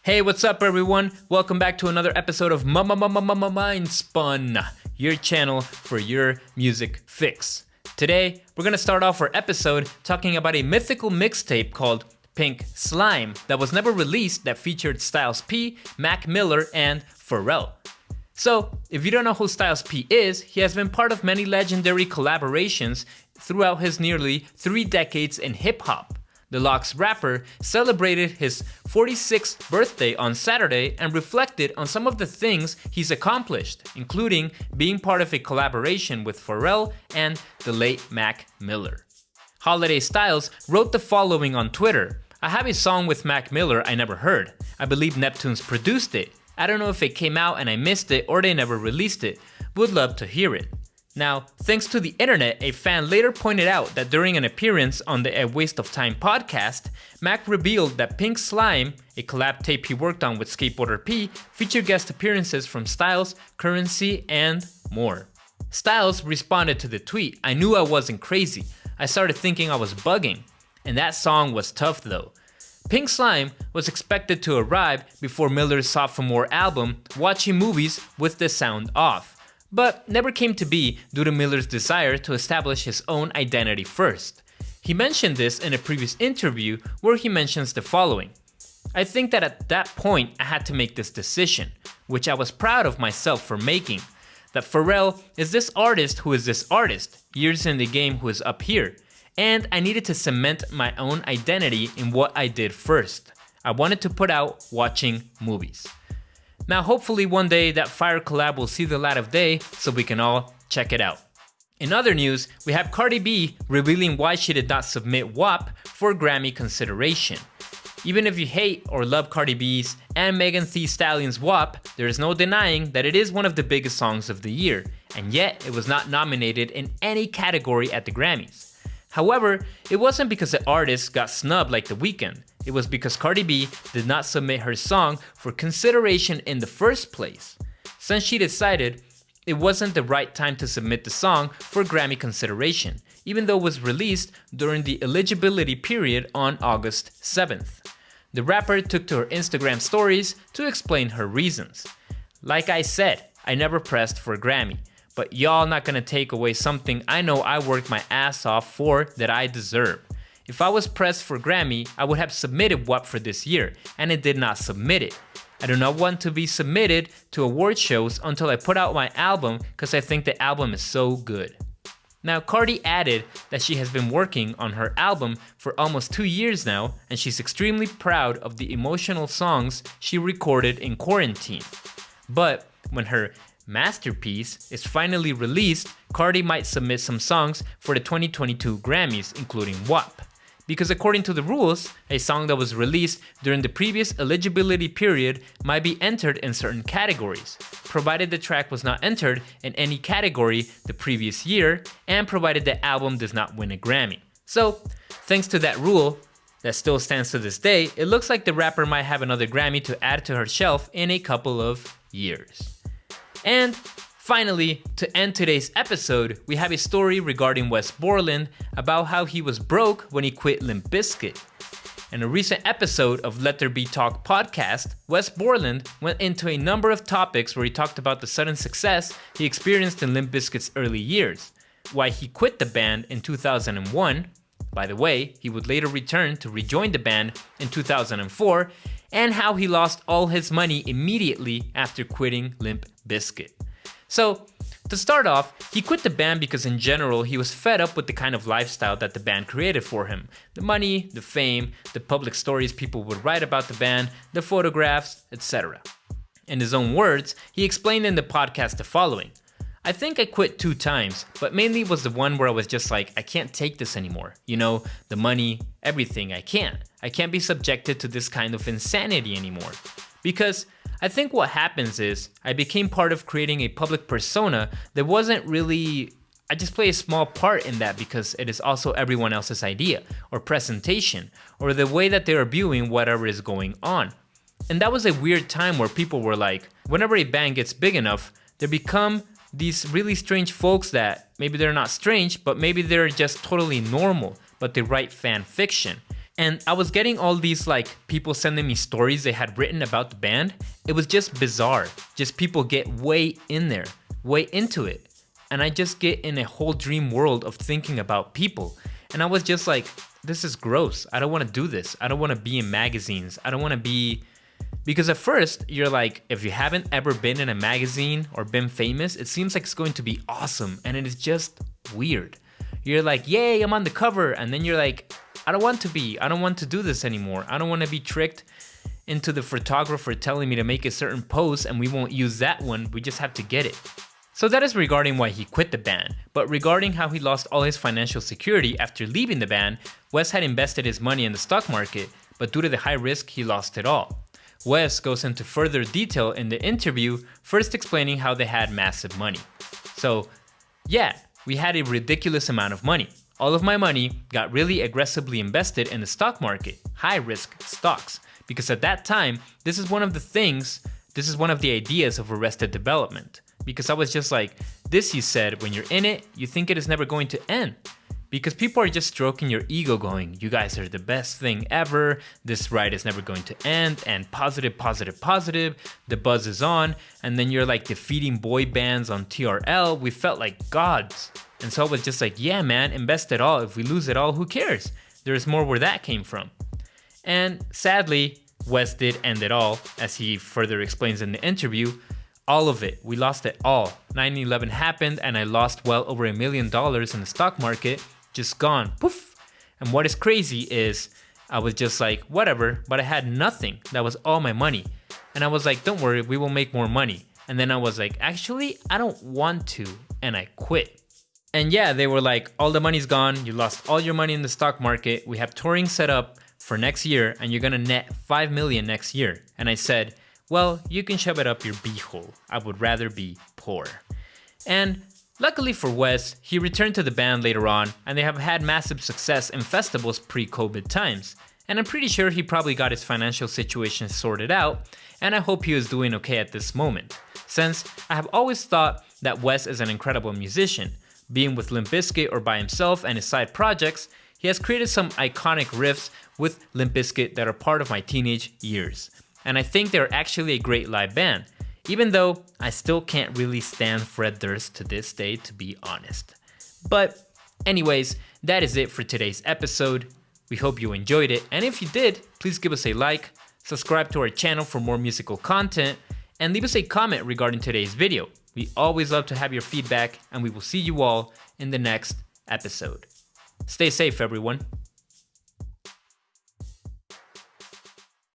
Hey, what's up everyone? Welcome back to another episode of Mind Spun, your channel for your music fix. Today, we're gonna start off our episode talking about a mythical mixtape called Pink Slime that was never released that featured Styles P, Mac Miller, and Pharrell. So, if you don't know who Styles P is, he has been part of many legendary collaborations throughout his nearly 3 decades in hip-hop. The Lox rapper celebrated his 46th birthday on Saturday and reflected on some of the things he's accomplished, including being part of a collaboration with Pharrell and the late Mac Miller. Holiday Styles wrote the following on Twitter: "I have a song with Mac Miller I never heard. I believe Neptunes produced it. I don't know if it came out and I missed it or they never released it. Would love to hear it." Now, thanks to the internet, a fan later pointed out that during an appearance on the A Waste of Time podcast, Mac revealed that Pink Slime, a collab tape he worked on with Skateboarder P, featured guest appearances from Styles, Currency, and more. Styles responded to the tweet, "I knew I wasn't crazy. I started thinking I was bugging. And that song was tough though." Pink Slime was expected to arrive before Miller's sophomore album, Watching Movies with the Sound Off, but never came to be due to Miller's desire to establish his own identity first. He mentioned this in a previous interview where he mentions the following: "I think that at that point I had to make this decision, which I was proud of myself for making, that Pharrell is this artist who is this artist, years in the game who is up here, and I needed to cement my own identity in what I did first. I wanted to put out Watching Movies." Now hopefully one day that fire collab will see the light of day so we can all check it out. In other news, we have Cardi B revealing why she did not submit WAP for Grammy consideration. Even if you hate or love Cardi B's and Megan Thee Stallion's WAP, there is no denying that it is one of the biggest songs of the year, and yet it was not nominated in any category at the Grammys. However, it wasn't because the artist got snubbed like The Weeknd. It was because Cardi B did not submit her song for consideration in the first place, since she decided it wasn't the right time to submit the song for Grammy consideration, even though it was released during the eligibility period on August 7th. The rapper took to her Instagram stories to explain her reasons. "Like I said, I never pressed for Grammy, but y'all not gonna take away something I know I worked my ass off for that I deserve. If I was pressed for Grammy, I would have submitted WAP for this year, and it did not submit it. I do not want to be submitted to award shows until I put out my album because I think the album is so good." Now, Cardi added that she has been working on her album for almost 2 years now, and she's extremely proud of the emotional songs she recorded in quarantine. But when her masterpiece is finally released, Cardi might submit some songs for the 2022 Grammys, including WAP. Because according to the rules, a song that was released during the previous eligibility period might be entered in certain categories, provided the track was not entered in any category the previous year, and provided the album does not win a Grammy. So, thanks to that rule that still stands to this day, it looks like the rapper might have another Grammy to add to her shelf in a couple of years. And finally, to end today's episode, we have a story regarding Wes Borland about how he was broke when he quit Limp Bizkit. In a recent episode of Let There Be Talk podcast, Wes Borland went into a number of topics where he talked about the sudden success he experienced in Limp Bizkit's early years, why he quit the band in 2001, by the way, he would later return to rejoin the band in 2004, and how he lost all his money immediately after quitting Limp Bizkit. So, to start off, he quit the band because in general he was fed up with the kind of lifestyle that the band created for him. The money, the fame, the public stories people would write about the band, the photographs, etc. In his own words, he explained in the podcast the following: "I think I quit 2 times, but mainly was the one where I was just like, I can't take this anymore. You know, the money, everything, I can't. I can't be subjected to this kind of insanity anymore. Because I think what happens is I became part of creating a public persona that wasn't really, I just play a small part in that because it is also everyone else's idea or presentation or the way that they're viewing whatever is going on. And that was a weird time where people were like, whenever a band gets big enough, they become these really strange folks that maybe they're not strange, but maybe they're just totally normal, but they write fan fiction. And I was getting all these like people sending me stories they had written about the band. It was just bizarre. Just people get way in there, way into it. And I just get in a whole dream world of thinking about people. And I was just like, this is gross. I don't want to do this. I don't want to be in magazines. I don't want to be... Because at first, you're like, if you haven't ever been in a magazine or been famous, it seems like it's going to be awesome. And it is just weird. You're like, yay, I'm on the cover. And then you're like, I don't want to be. I don't want to do this anymore. I don't want to be tricked into the photographer telling me to make a certain pose and we won't use that one. We just have to get it. So that is regarding why he quit the band. But regarding how he lost all his financial security after leaving the band, Wes had invested his money in the stock market, but due to the high risk, he lost it all. Wes goes into further detail in the interview, first explaining how they had massive money. So, yeah, we had a ridiculous amount of money. All of my money got really aggressively invested in the stock market, high-risk stocks, because at that time, this is one of the ideas of Arrested Development. Because I was just like, this, he said, when you're in it, you think it is never going to end. Because people are just stroking your ego going, you guys are the best thing ever, this ride is never going to end, and positive, positive, positive, the buzz is on, and then you're like defeating boy bands on TRL, we felt like gods. And so I was just like, yeah man, invest it all, if we lose it all, who cares? There's more where that came from. And sadly, Wes did end it all, as he further explains in the interview. All of it. We lost it all. 9/11 happened and I lost well over $1 million in the stock market. Just gone. Poof. And what is crazy is I was just like, whatever, but I had nothing. That was all my money. And I was like, don't worry, we will make more money. And then I was like, actually, I don't want to. And I quit. And yeah, they were like, all the money's gone. You lost all your money in the stock market. We have touring set up for next year and you're going to net $5 million next year. And I said, well, you can shove it up your beehole. I would rather be poor. And luckily for Wes, he returned to the band later on, and they have had massive success in festivals pre-COVID times. And I'm pretty sure he probably got his financial situation sorted out, and I hope he is doing okay at this moment, since I have always thought that Wes is an incredible musician. Being with Limp Bizkit or by himself and his side projects, he has created some iconic riffs with Limp Bizkit that are part of my teenage years. And I think they're actually a great live band, even though I still can't really stand Fred Durst to this day, to be honest. But anyways, that is it for today's episode. We hope you enjoyed it, and if you did, please give us a like, subscribe to our channel for more musical content, and leave us a comment regarding today's video. We always love to have your feedback, and we will see you all in the next episode. Stay safe, everyone.